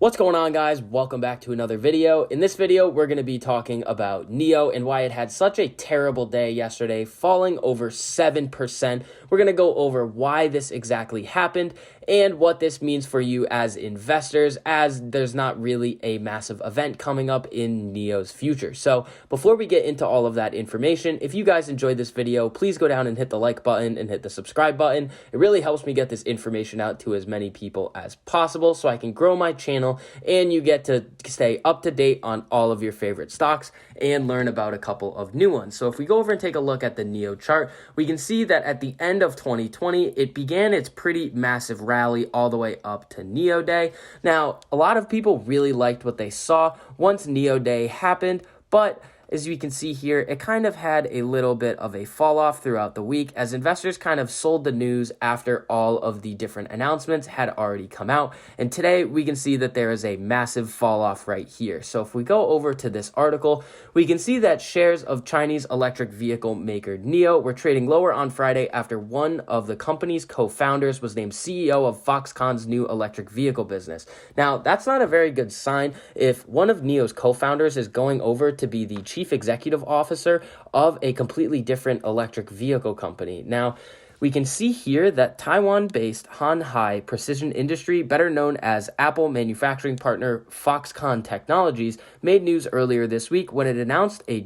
What's going on, guys? Welcome back to another video. In this video, we're going to be talking about NIO and why it had such a terrible day yesterday, falling over 7%. We're going to go over why this exactly happened and what this means for you as investors, as there's not really a massive event coming up in NIO's future. So before we get into all of that information, if you guys enjoyed this video, please go down and hit the like button and hit the subscribe button. It really helps me get this information out to as many people as possible so I can grow my channel and you get to stay up to date on all of your favorite stocks and learn about a couple of new ones. So if we go over and take a look at the NIO chart, we can see that at the end of 2020, it began its pretty massive rally all the way up to NIO Day. Now, a lot of people really liked what they saw once NIO Day happened, but as you can see here, it kind of had a little bit of a fall off throughout the week as investors kind of sold the news after all of the different announcements had already come out. And today we can see that there is a massive fall off right here. So if we go over to this article, we can see that shares of Chinese electric vehicle maker NIO were trading lower on Friday after one of the company's co-founders was named CEO of Foxconn's new electric vehicle business. Now, that's not a very good sign if one of NIO's co-founders is going over to be the chief executive officer of a completely different electric vehicle company. Now, we can see here that Taiwan-based Hanhai Precision Industry, better known as Apple manufacturing partner Foxconn Technologies, made news earlier this week when it announced a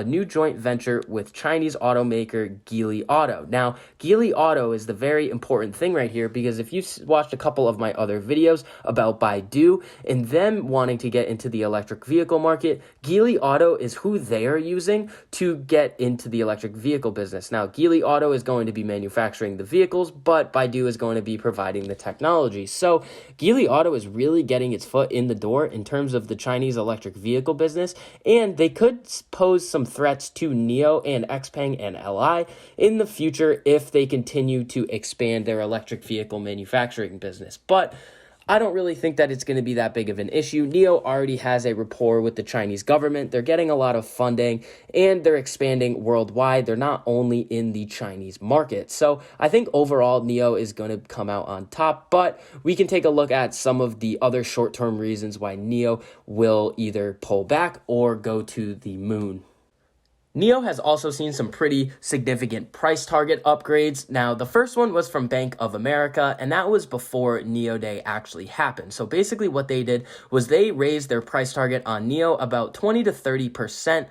new joint venture with Chinese automaker Geely Auto. Now, Geely Auto is the very important thing right here because if you've watched a couple of my other videos about Baidu and them wanting to get into the electric vehicle market, Geely Auto is who they are using to get into the electric vehicle business. Now, Geely Auto is going to be manufacturing the vehicles, but Baidu is going to be providing the technology. So Geely Auto is really getting its foot in the door in terms of the Chinese electric vehicle business, and they could pose some threats to NIO and XPeng and LI in the future if they continue to expand their electric vehicle manufacturing business. But I don't really think that it's going to be that big of an issue. NIO already has a rapport with the Chinese government. They're getting a lot of funding and they're expanding worldwide. They're not only in the Chinese market. So I think overall NIO is going to come out on top, but we can take a look at some of the other short-term reasons why NIO will either pull back or go to the moon. NIO has also seen some pretty significant price target upgrades. Now, the first one was from Bank of America, and that was before NIO Day actually happened. So basically what they did was they raised their price target on NIO about 20 to 30%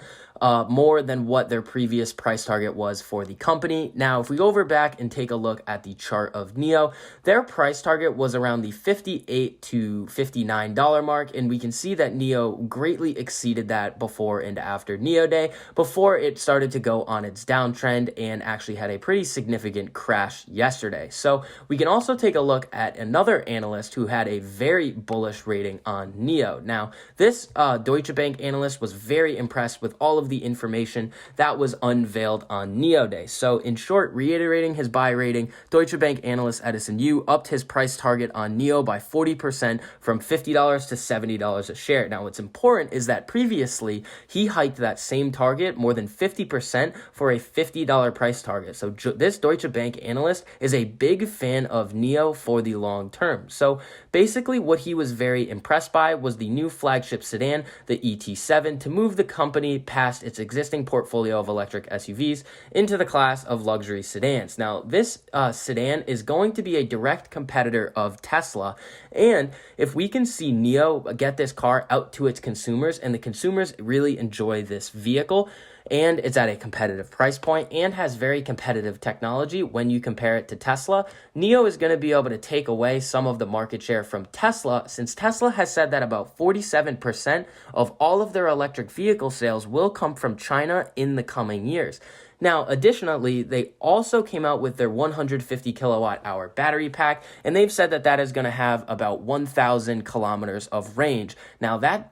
more than what their previous price target was for the company. Now, if we go over back and take a look at the chart of NIO, their price target was around the $58 to $59 mark, and we can see that NIO greatly exceeded that before and after NIO Day, before it started to go on its downtrend and actually had a pretty significant crash yesterday. So we can also take a look at another analyst who had a very bullish rating on NIO. Now, this Deutsche Bank analyst was very impressed with all of the information that was unveiled on NIO Day. So in short, reiterating his buy rating, Deutsche Bank analyst Edison Yu upped his price target on NIO by 40% from $50 to $70 a share. Now, what's important is that previously he hiked that same target more than 50% for a $50 price target. So this Deutsche Bank analyst is a big fan of NIO for the long term. So basically what he was very impressed by was the new flagship sedan, the ET7, to move the company past its existing portfolio of electric SUVs into the class of luxury sedans. Now, this sedan is going to be a direct competitor of Tesla, and if we can see NIO get this car out to its consumers, and the consumers really enjoy this vehicle, and it's at a competitive price point and has very competitive technology when you compare it to Tesla, NIO is going to be able to take away some of the market share from Tesla, since Tesla has said that about 47% of all of their electric vehicle sales will come from China in the coming years. Now, additionally, they also came out with their 150 kilowatt hour battery pack, and they've said that that is going to have about 1,000 kilometers of range. Now, that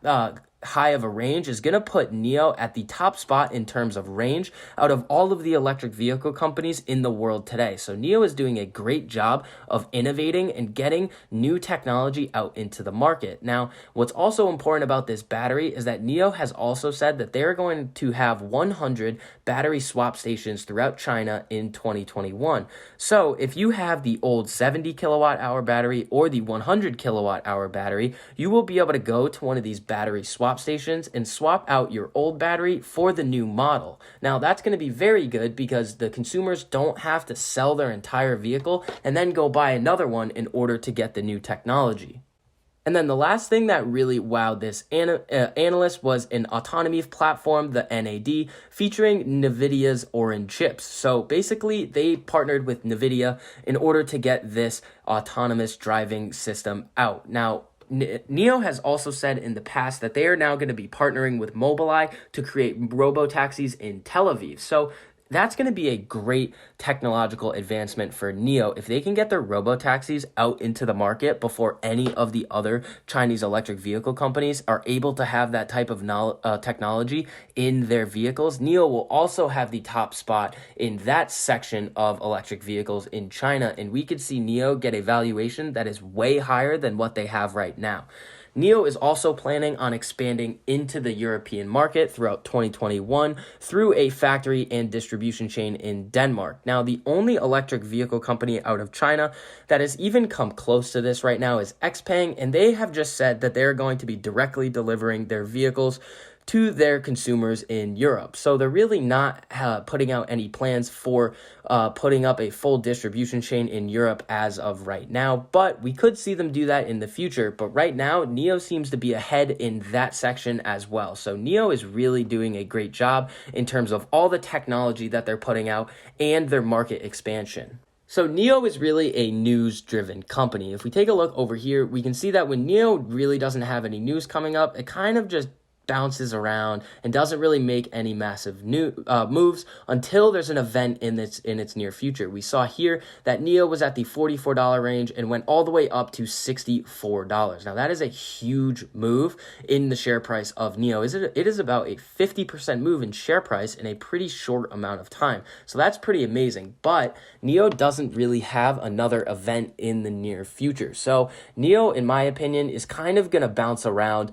high of a range is going to put NIO at the top spot in terms of range out of all of the electric vehicle companies in the world today. So NIO is doing a great job of innovating and getting new technology out into the market. Now, what's also important about this battery is that NIO has also said that they're going to have 100 battery swap stations throughout China in 2021. So if you have the old 70 kilowatt hour battery or the 100 kilowatt hour battery, you will be able to go to one of these battery swap stations and swap out your old battery for the new model. Now, that's going to be very good because the consumers don't have to sell their entire vehicle and then go buy another one in order to get the new technology. And then the last thing that really wowed this analyst was an autonomy platform, the NAD, featuring NVIDIA's Orin chips. So basically, they partnered with NVIDIA in order to get this autonomous driving system out. Now, NIO has also said in the past that they are now going to be partnering with Mobileye to create robo-taxis in Tel Aviv. So that's going to be a great technological advancement for NIO if they can get their robo-taxis out into the market before any of the other Chinese electric vehicle companies are able to have that type of technology in their vehicles. NIO will also have the top spot in that section of electric vehicles in China, and we could see NIO get a valuation that is way higher than what they have right now. NIO is also planning on expanding into the European market throughout 2021 through a factory and distribution chain in Denmark. Now, the only electric vehicle company out of China that has even come close to this right now is XPeng, and they have just said that they're going to be directly delivering their vehicles to their consumers in Europe. So they're really not putting out any plans for putting up a full distribution chain in Europe as of right now, but we could see them do that in the future. But right now, NIO seems to be ahead in that section as well. So NIO is really doing a great job in terms of all the technology that they're putting out and their market expansion. So NIO is really a news-driven company. If we take a look over here, we can see that when NIO really doesn't have any news coming up, it kind of just bounces around and doesn't really make any massive moves until there's an event in its near future. We saw here that NIO was at the $44 range and went all the way up to $64. Now that is a huge move in the share price of NIO. It is about a 50% move in share price in a pretty short amount of time. So that's pretty amazing. But NIO doesn't really have another event in the near future. So NIO, in my opinion, is kind of going to bounce around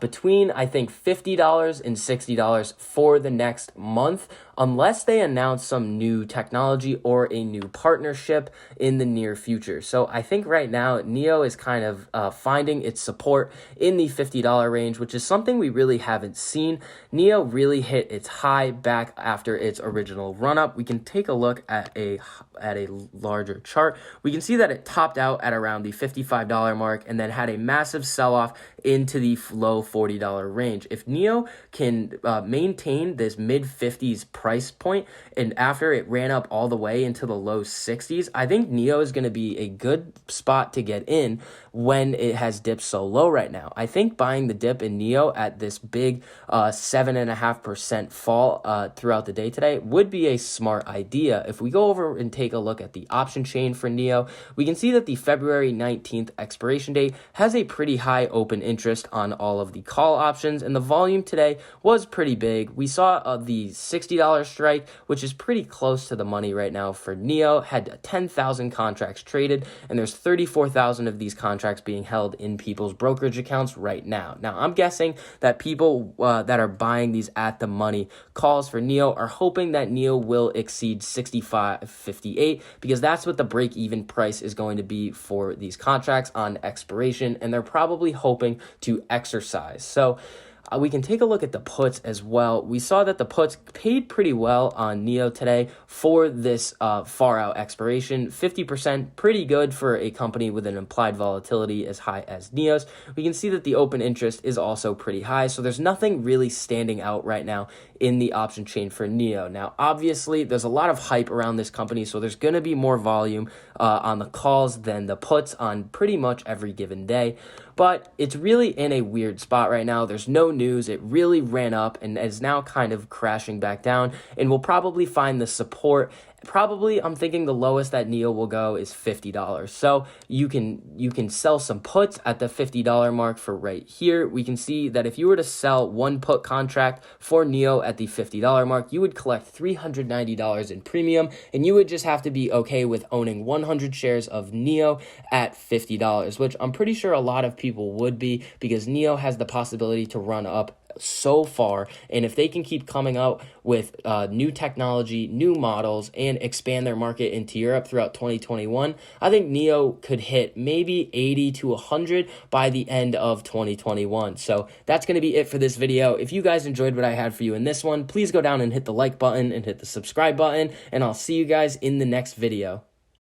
between, I think, $50 and $60 for the next month, unless they announce some new technology or a new partnership in the near future. So I think right now NIO is kind of finding its support in the $50 range, which is something we really haven't seen. NIO really hit its high back after its original run-up. We can take a look at a larger chart. We can see that it topped out at around the $55 mark and then had a massive sell-off into the low $40 range. If NIO can maintain this mid-50s price point, and after it ran up all the way into the low 60s, I think NIO is going to be a good spot to get in when it has dipped so low right now. I think buying the dip in NIO at this big 7.5% fall throughout the day today would be a smart idea. If we go over and take a look at the option chain for NIO, we can see that the February 19th expiration date has a pretty high open interest on all of the call options, and the volume today was pretty big. We saw the $60 strike, which is pretty close to the money right now for NIO, had 10,000 contracts traded, and there's 34,000 of these contracts being held in people's brokerage accounts right now. Now, I'm guessing that people that are buying these at the money calls for NIO are hoping that NIO will exceed 65.58 because that's what the break-even price is going to be for these contracts on expiration, and they're probably hoping to exercise. So we can take a look at the puts as well. We saw that the puts paid pretty well on NIO today for this far out expiration. 50%, pretty good for a company with an implied volatility as high as NIO's. We can see that the open interest is also pretty high, so there's nothing really standing out right now in the option chain for NIO. Now, obviously, there's a lot of hype around this company, so there's going to be more volume on the calls than the puts on pretty much every given day. But it's really in a weird spot right now. There's no news. It really ran up and is now kind of crashing back down, and we'll probably find the support Probably, I'm thinking the lowest that NIO will go is $50. So you can sell some puts at the $50 mark for right here. We can see that if you were to sell one put contract for NIO at the $50 mark, you would collect $390 in premium, and you would just have to be okay with owning 100 shares of NIO at $50, which I'm pretty sure a lot of people would be, because NIO has the possibility to run up so far, and if they can keep coming out with new technology, new models, and expand their market into Europe throughout 2021, I think NIO could hit maybe 80 to 100 by the end of 2021. So that's going to be it for this video. If you guys enjoyed what I had for you in this one, please go down and hit the like button and hit the subscribe button, and I'll see you guys in the next video.